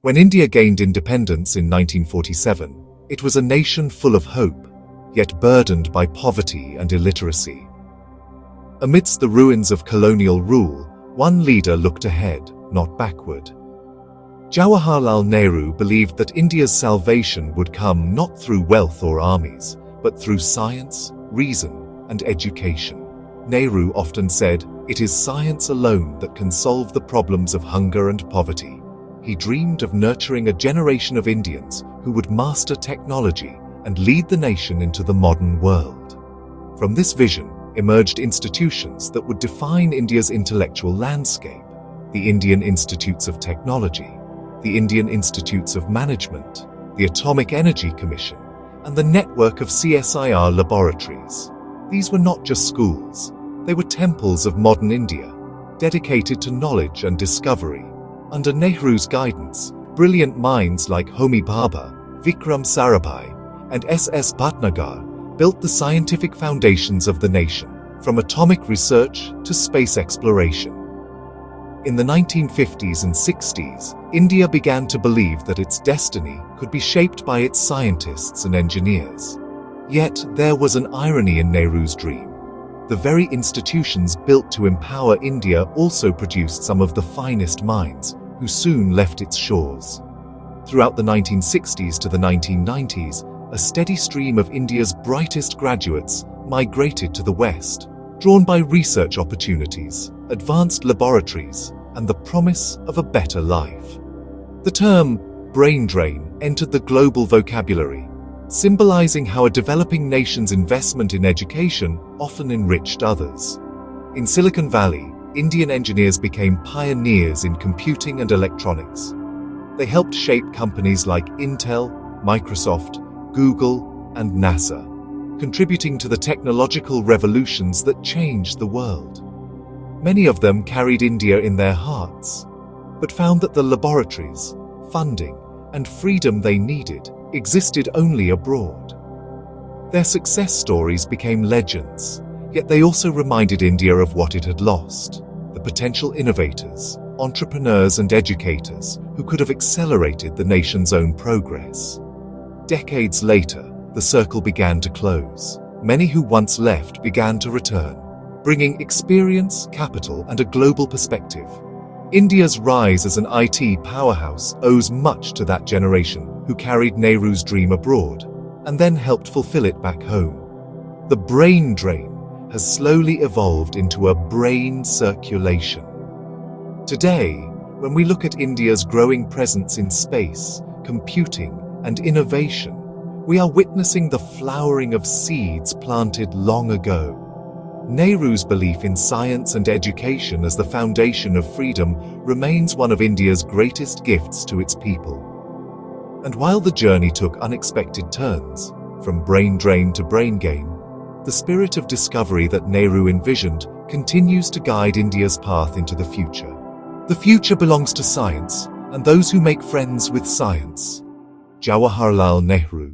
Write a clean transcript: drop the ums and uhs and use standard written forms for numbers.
When India gained independence in 1947, it was a nation full of hope, yet burdened by poverty and illiteracy. Amidst the ruins of colonial rule, one leader looked ahead, not backward. Jawaharlal Nehru believed that India's salvation would come not through wealth or armies, but through science, reason, and education. Nehru often said, "It is science alone that can solve the problems of hunger and poverty." He dreamed of nurturing a generation of Indians who would master technology and lead the nation into the modern world. From this vision emerged institutions that would define India's intellectual landscape: the Indian Institutes of Technology, the Indian Institutes of Management, the Atomic Energy Commission, and the network of CSIR laboratories. These were not just schools, they were temples of modern India, dedicated to knowledge and discovery. Under Nehru's guidance, brilliant minds like Homi Bhabha, Vikram Sarabhai, and S.S. Bhatnagar built the scientific foundations of the nation, from atomic research to space exploration. In the 1950s and 60s, India began to believe that its destiny could be shaped by its scientists and engineers. Yet there was an irony in Nehru's dream. The very institutions built to empower India also produced some of the finest minds, who soon left its shores. Throughout the 1960s to the 1990s, a steady stream of India's brightest graduates migrated to the West, drawn by research opportunities, advanced laboratories, and the promise of a better life. The term brain drain entered the global vocabulary, symbolizing how a developing nation's investment in education often enriched others. In Silicon Valley, Indian engineers became pioneers in computing and electronics. They helped shape companies like Intel, Microsoft, Google, and NASA, contributing to the technological revolutions that changed the world. Many of them carried India in their hearts, but found that the laboratories, funding, and freedom they needed existed only abroad. Their success stories became legends, yet they also reminded India of what it had lost: the potential innovators, entrepreneurs, and educators who could have accelerated the nation's own progress. Decades later, the circle began to close. Many who once left began to return, bringing experience, capital, and a global perspective. India's rise as an IT powerhouse owes much to that generation who carried Nehru's dream abroad and then helped fulfill it back home. The brain drain has slowly evolved into a brain circulation. Today, when we look at India's growing presence in space, computing, and innovation, we are witnessing the flowering of seeds planted long ago. Nehru's belief in science and education as the foundation of freedom remains one of India's greatest gifts to its people. And while the journey took unexpected turns, from brain drain to brain gain, the spirit of discovery that Nehru envisioned continues to guide India's path into the future. The future belongs to science and those who make friends with science. Jawaharlal Nehru.